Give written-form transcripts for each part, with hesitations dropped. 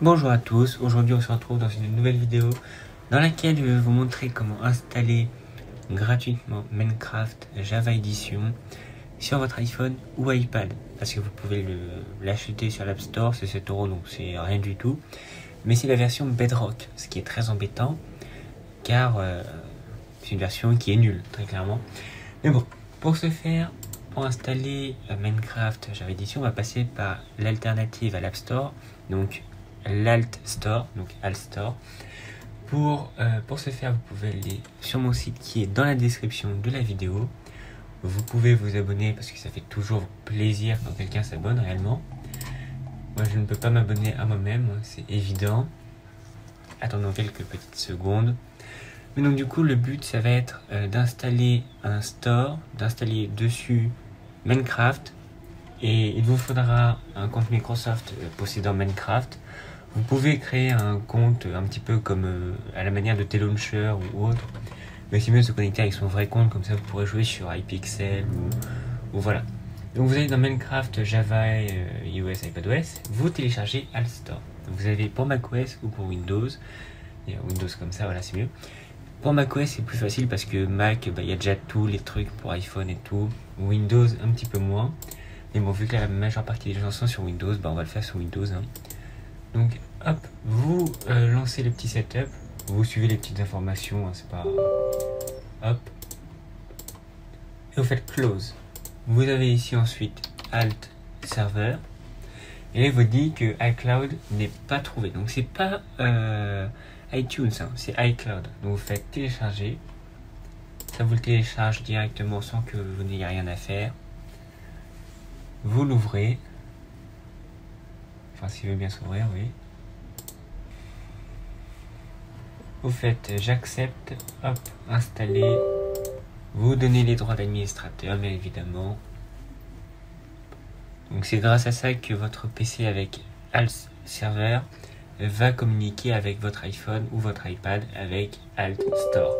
Bonjour à tous, aujourd'hui on se retrouve dans une nouvelle vidéo dans laquelle je vais vous montrer comment installer gratuitement Minecraft Java Edition sur votre iPhone ou iPad, parce que vous pouvez l'acheter sur l'App Store, c'est 7 € donc c'est rien du tout, mais c'est la version Bedrock, ce qui est très embêtant car c'est une version qui est nulle très clairement. Mais bon, pour ce faire, pour installer Minecraft Java Edition, on va passer par l'alternative à l'App Store, donc l'Alt Store, donc Alt Store. Pour ce faire, vous pouvez aller sur mon site qui est dans la description de la vidéo. Vous pouvez vous abonner parce que ça fait toujours plaisir quand quelqu'un s'abonne réellement. Moi je ne peux pas m'abonner à moi-même, c'est évident. Attendons quelques petites secondes. Mais donc du coup le but ça va être d'installer un store, d'installer dessus Minecraft. Et il vous faudra un compte Microsoft possédant Minecraft. Vous pouvez créer un compte un petit peu comme à la manière de T-Launcher ou autre. Mais c'est mieux de se connecter avec son vrai compte, comme ça vous pourrez jouer sur iPixel ou voilà. Donc vous allez dans Minecraft, Java, iOS, iPadOS, vous téléchargez Alt Store. Donc vous avez pour macOS ou pour Windows. Et Windows comme ça, voilà c'est mieux. Pour macOS c'est plus facile parce que Mac, y a déjà tous les trucs pour iPhone et tout. Windows un petit peu moins. Mais bon, vu que la majeure partie des gens sont sur Windows, on va le faire sur Windows. Donc, hop, vous lancez le petit setup, vous suivez les petites informations, c'est pas... Hop. Et vous faites Close. Vous avez ici ensuite Alt Server. Et là, il vous dit que iCloud n'est pas trouvé. Donc, c'est pas iTunes, c'est iCloud. Donc, vous faites télécharger. Ça vous le télécharge directement sans que vous n'ayez rien à faire. Vous l'ouvrez. Enfin, s'il veut bien s'ouvrir, oui. Vous faites j'accepte, hop, installer. Vous donnez les droits d'administrateur, bien évidemment. Donc c'est grâce à ça que votre PC avec Alt Server va communiquer avec votre iPhone ou votre iPad avec Alt Store.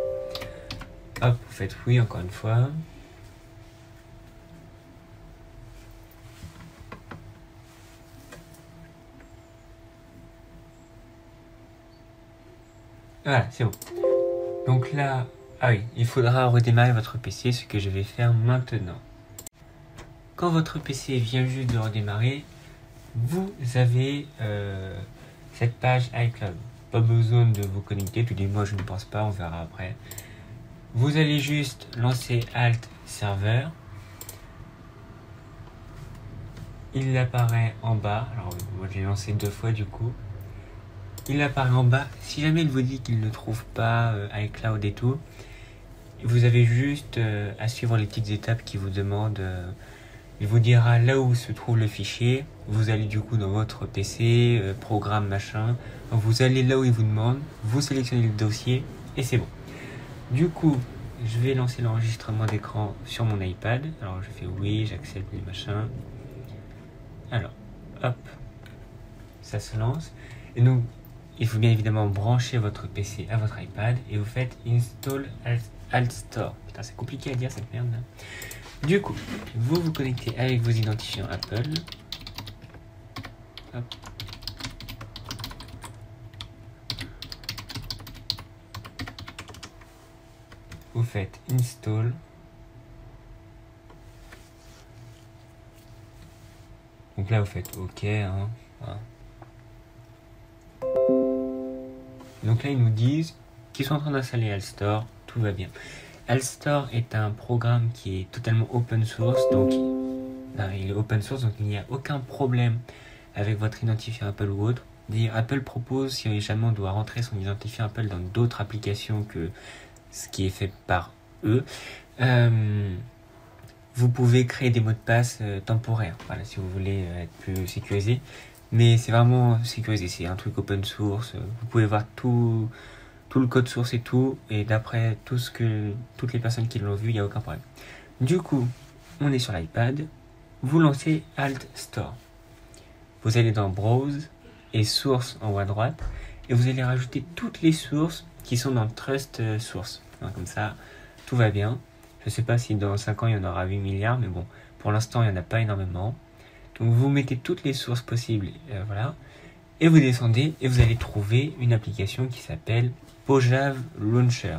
Hop, vous faites oui encore une fois. Voilà, c'est bon. Donc là, ah oui, il faudra redémarrer votre PC, ce que je vais faire maintenant. Quand votre PC vient juste de redémarrer, vous avez cette page iCloud. Pas besoin de vous connecter, tout du moins je ne pense pas, on verra après. Vous allez juste lancer Alt Server. Il apparaît en bas, alors moi je l'ai lancé 2 fois du coup. Il apparaît en bas. Si jamais il vous dit qu'il ne trouve pas iCloud et tout, vous avez juste à suivre les petites étapes qui vous demandent. Il vous dira là où se trouve le fichier. Vous allez du coup dans votre PC, programme machin. Vous allez là où il vous demande. Vous sélectionnez le dossier et c'est bon. Du coup, je vais lancer l'enregistrement d'écran sur mon iPad. Alors je fais oui, j'accepte les machins. Alors, hop, ça se lance. Et donc, il faut bien évidemment brancher votre PC à votre iPad et vous faites Install Alt Store. Putain, c'est compliqué à dire cette merde là. Du coup, vous vous connectez avec vos identifiants Apple. Hop. Vous faites Install. Donc là, vous faites OK. Voilà. Donc là, ils nous disent qu'ils sont en train d'installer Alt Store, tout va bien. Alt Store est un programme qui est totalement open source, donc il est open source, donc il n'y a aucun problème avec votre identifiant Apple ou autre. D'ailleurs, Apple propose, si jamais on doit rentrer son identifiant Apple dans d'autres applications que ce qui est fait par eux, vous pouvez créer des mots de passe temporaires, voilà, si vous voulez être plus sécurisé. Mais c'est vraiment sécurisé, c'est un truc open source, vous pouvez voir tout le code source et tout, et d'après toutes les personnes qui l'ont vu, il n'y a aucun problème. Du coup, on est sur l'iPad, vous lancez Alt Store. Vous allez dans Browse et Source en haut à droite, et vous allez rajouter toutes les sources qui sont dans Trust Source. Alors, comme ça, tout va bien. Je ne sais pas si dans 5 ans il y en aura 8 milliards, mais bon, pour l'instant il n'y en a pas énormément. Donc vous mettez toutes les sources possibles, voilà. Et vous descendez et vous allez trouver une application qui s'appelle Pojave Launcher.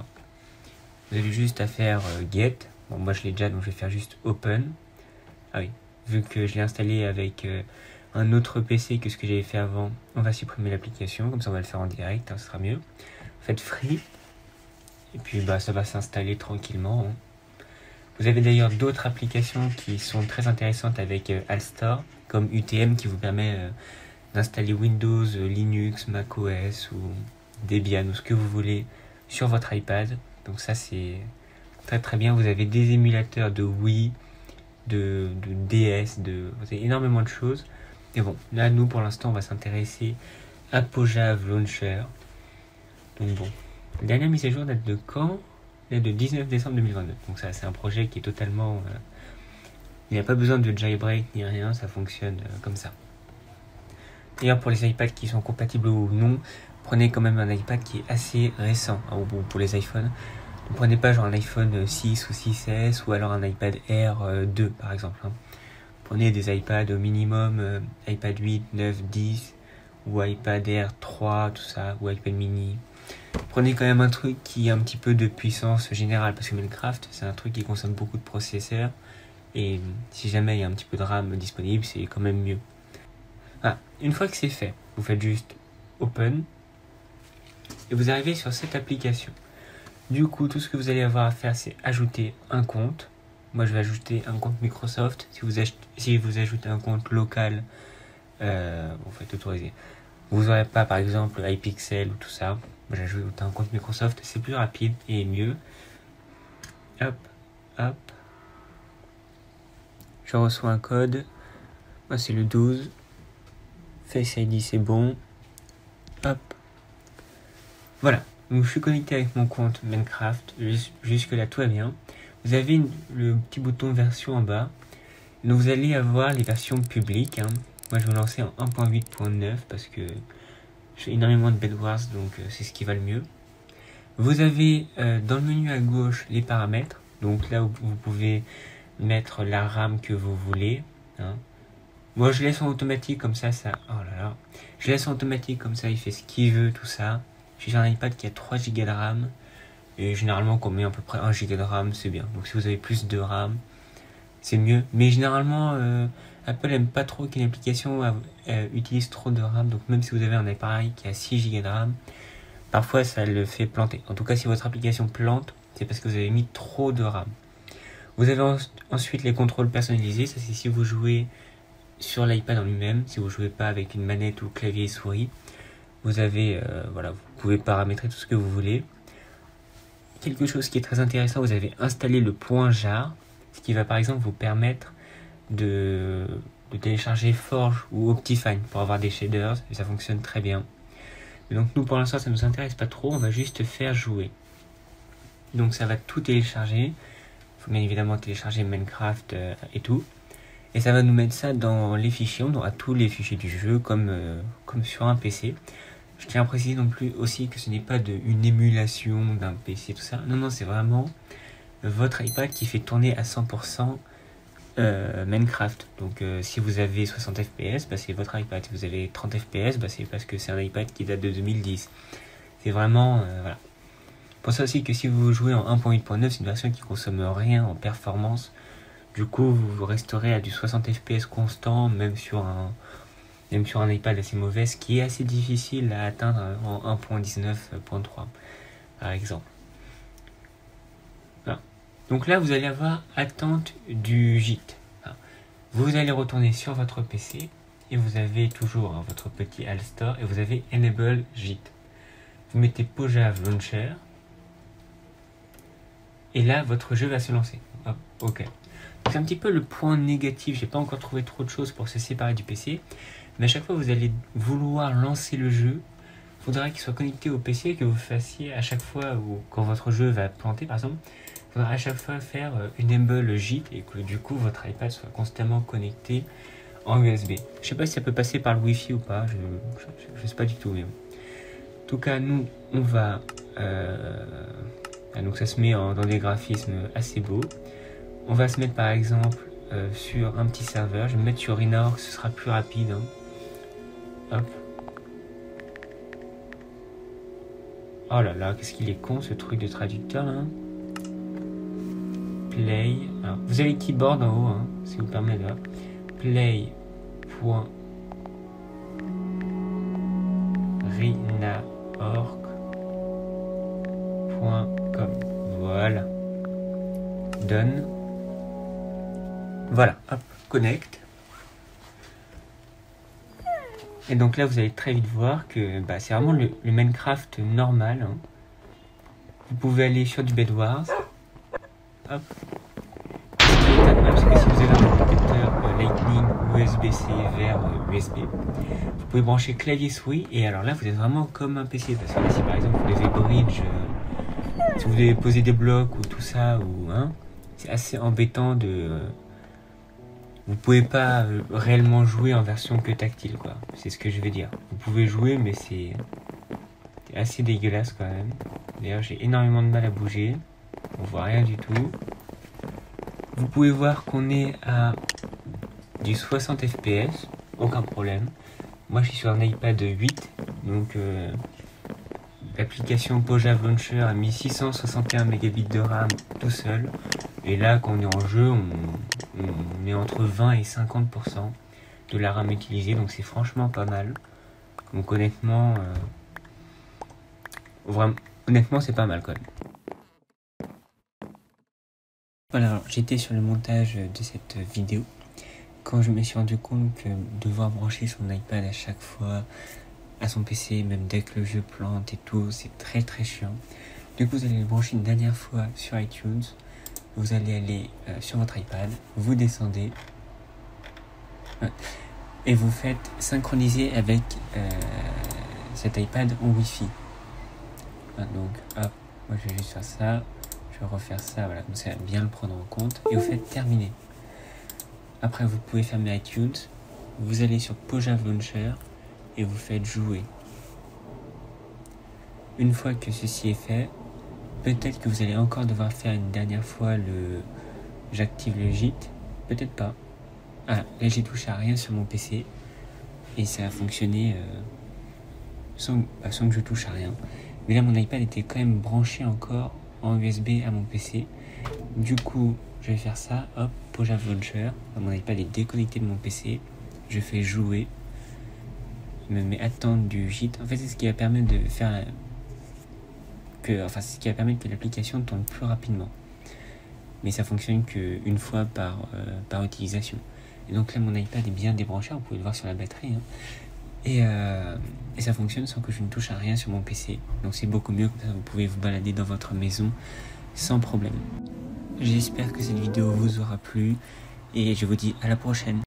Vous avez juste à faire get. Bon, moi je l'ai déjà, donc je vais faire juste open. Ah oui, vu que je l'ai installé avec un autre PC que ce que j'avais fait avant, on va supprimer l'application, comme ça on va le faire en direct, hein, ce sera mieux. Faites free, et puis bah, ça va s'installer tranquillement. Hein. Vous avez d'ailleurs d'autres applications qui sont très intéressantes avec Alstar, comme UTM qui vous permet d'installer Windows, Linux, macOS ou Debian ou ce que vous voulez sur votre iPad. Donc ça c'est très très bien. Vous avez des émulateurs de Wii, de DS, vous avez énormément de choses. Et bon, là nous pour l'instant on va s'intéresser à Pojave Launcher. Donc bon, la dernière mise à jour date de quand? Elle date de 19 décembre 2022. Donc ça c'est un projet qui est totalement... il n'y a pas besoin de jailbreak ni rien, ça fonctionne comme ça. D'ailleurs pour les iPads qui sont compatibles ou non, prenez quand même un iPad qui est assez récent, hein, pour les iPhones. Ne prenez pas genre un iPhone 6 ou 6S ou alors un iPad Air 2 par exemple. Hein. Prenez des iPads au minimum, iPad 8, 9, 10 ou iPad Air 3, tout ça, ou iPad mini. Prenez quand même un truc qui a un petit peu de puissance générale parce que Minecraft c'est un truc qui consomme beaucoup de processeurs et si jamais il y a un petit peu de RAM disponible c'est quand même mieux. Ah, une fois que c'est fait, vous faites juste open et vous arrivez sur cette application. Du coup, tout ce que vous allez avoir à faire, c'est ajouter un compte. Moi, je vais ajouter un compte Microsoft. Si vous ajoutez un compte local, vous faites autoriser. Vous n'aurez pas, par exemple, iPixel ou tout ça. Moi, j'ajoute un compte Microsoft. C'est plus rapide et mieux. Hop, hop. Je reçois un code. Moi, c'est le 12. Face ID, c'est bon. Hop. Voilà. Donc, je suis connecté avec mon compte Minecraft. Jusque là, tout va bien. Vous avez le petit bouton version en bas. Donc, vous allez avoir les versions publiques. Hein. Moi, je vais me lancer en 1.8.9 parce que j'ai énormément de Bedwars, donc c'est ce qui va le mieux. Vous avez dans le menu à gauche les paramètres. Donc là, où vous pouvez mettre la RAM que vous voulez. Hein. Moi, je laisse en automatique comme ça. Oh là là. Je laisse en automatique comme ça, il fait ce qu'il veut, tout ça. J'ai un iPad qui a 3 Go de RAM. Et généralement, quand on met à peu près 1 Go de RAM, c'est bien. Donc si vous avez plus de RAM, c'est mieux. Mais généralement, Apple aime pas trop qu'une application utilise trop de RAM. Donc même si vous avez un appareil qui a 6 Go de RAM, parfois ça le fait planter. En tout cas, si votre application plante, c'est parce que vous avez mis trop de RAM. Vous avez ensuite les contrôles personnalisés. Ça, c'est si vous jouez sur l'iPad en lui-même. Si vous jouez pas avec une manette ou clavier et souris. Vous avez, voilà, vous pouvez paramétrer tout ce que vous voulez. Quelque chose qui est très intéressant, vous avez installé le point jar, ce qui va par exemple vous permettre de télécharger Forge ou Optifine pour avoir des shaders, et ça fonctionne très bien. Et donc nous pour l'instant ça ne nous intéresse pas trop, on va juste faire jouer. Donc ça va tout télécharger, il faut bien évidemment télécharger Minecraft et tout. Et ça va nous mettre ça dans les fichiers, on aura tous les fichiers du jeu comme sur un PC. Je tiens à préciser non plus aussi que ce n'est pas une émulation d'un PC, tout ça. Non, non, c'est vraiment votre iPad qui fait tourner à 100% Minecraft. Donc si vous avez 60 fps, bah, c'est votre iPad. Si vous avez 30 fps, bah, c'est parce que c'est un iPad qui date de 2010. C'est vraiment... voilà. Pour ça aussi que si vous jouez en 1.8.9, c'est une version qui consomme rien en performance. Du coup, vous resterez à du 60 fps constant, même sur un iPad assez mauvais, ce qui est assez difficile à atteindre en 1.19.3 par exemple. Voilà. Donc là vous allez avoir attente du gîte. Vous allez retourner sur votre PC et vous avez toujours votre petit Alstar et vous avez Enable gîte. Vous mettez Pojave Launcher et là votre jeu va se lancer. Hop, ok. C'est un petit peu le point négatif, j'ai pas encore trouvé trop de choses pour se séparer du PC. Mais à chaque fois que vous allez vouloir lancer le jeu, il faudra qu'il soit connecté au PC et que vous fassiez à chaque fois, ou quand votre jeu va planter par exemple, il faudra à chaque fois faire Enable gîte et que du coup votre iPad soit constamment connecté en USB. Je sais pas si ça peut passer par le Wi-Fi ou pas, je sais pas du tout. Mais bon. En tout cas, nous, on va... donc ça se met dans des graphismes assez beaux. On va se mettre par exemple sur un petit serveur. Je vais me mettre sur Inaorg, ce sera plus rapide. Hein. Hop. Oh là là, qu'est-ce qu'il est con ce truc de traducteur là. Play. Alors, vous avez le keyboard en haut, hein, si vous permet de voir. Play.rinaorg.com. Voilà. Done. Voilà, hop, connect. Et donc là, vous allez très vite voir que c'est vraiment le Minecraft normal. Hein. Vous pouvez aller sur du Bedwars. Hop. Ce qui est incroyable, c'est que si vous avez un adaptateur Lightning USB-C vers USB, vous pouvez brancher clavier-souris. Et alors là, vous êtes vraiment comme un PC. Parce que là, si par exemple vous devez bridge, si vous devez poser des blocs ou tout ça, ou hein, c'est assez embêtant de... Vous pouvez pas réellement jouer en version que tactile, quoi. C'est ce que je vais dire. Vous pouvez jouer, mais c'est assez dégueulasse quand même. D'ailleurs, j'ai énormément de mal à bouger. On voit rien du tout. Vous pouvez voir qu'on est à du 60 fps, aucun problème. Moi, je suis sur un iPad 8, donc l'application Pojave Launcher a mis 661 mégabits de RAM tout seul. Et là, quand on est en jeu, on est entre 20 et 50% de la RAM utilisée, donc c'est franchement pas mal. Donc honnêtement, c'est pas mal quand même. Voilà, alors j'étais sur le montage de cette vidéo quand je me suis rendu compte que devoir brancher son iPad à chaque fois à son PC, même dès que le jeu plante et tout, c'est très très chiant. Du coup, vous allez le brancher une dernière fois sur iTunes. Vous allez aller sur votre iPad, vous descendez et vous faites synchroniser avec cet iPad en Wi-Fi. Donc hop, moi je vais juste faire ça, je vais refaire ça, voilà, comme ça bien le prendre en compte et vous faites terminer. Après vous pouvez fermer iTunes, vous allez sur Pojave Launcher et vous faites jouer. Une fois que ceci est fait, peut-être que vous allez encore devoir faire une dernière fois j'active le gîte, peut-être pas. Ah, là j'ai touché à rien sur mon PC et ça a fonctionné sans que je touche à rien. Mais là mon iPad était quand même branché encore en USB à mon PC. Du coup, je vais faire ça, hop, Pojave Launcher. Mon iPad est déconnecté de mon PC. Je fais jouer. Je me mets attendre du gîte. En fait, c'est ce qui va permettre de faire c'est ce qui va permettre que l'application tourne plus rapidement. Mais ça fonctionne qu'une fois par utilisation. Et donc là, mon iPad est bien débranché, vous pouvez le voir sur la batterie. Hein. Et ça fonctionne sans que je ne touche à rien sur mon PC. Donc c'est beaucoup mieux, comme ça vous pouvez vous balader dans votre maison sans problème. J'espère que cette vidéo vous aura plu et je vous dis à la prochaine.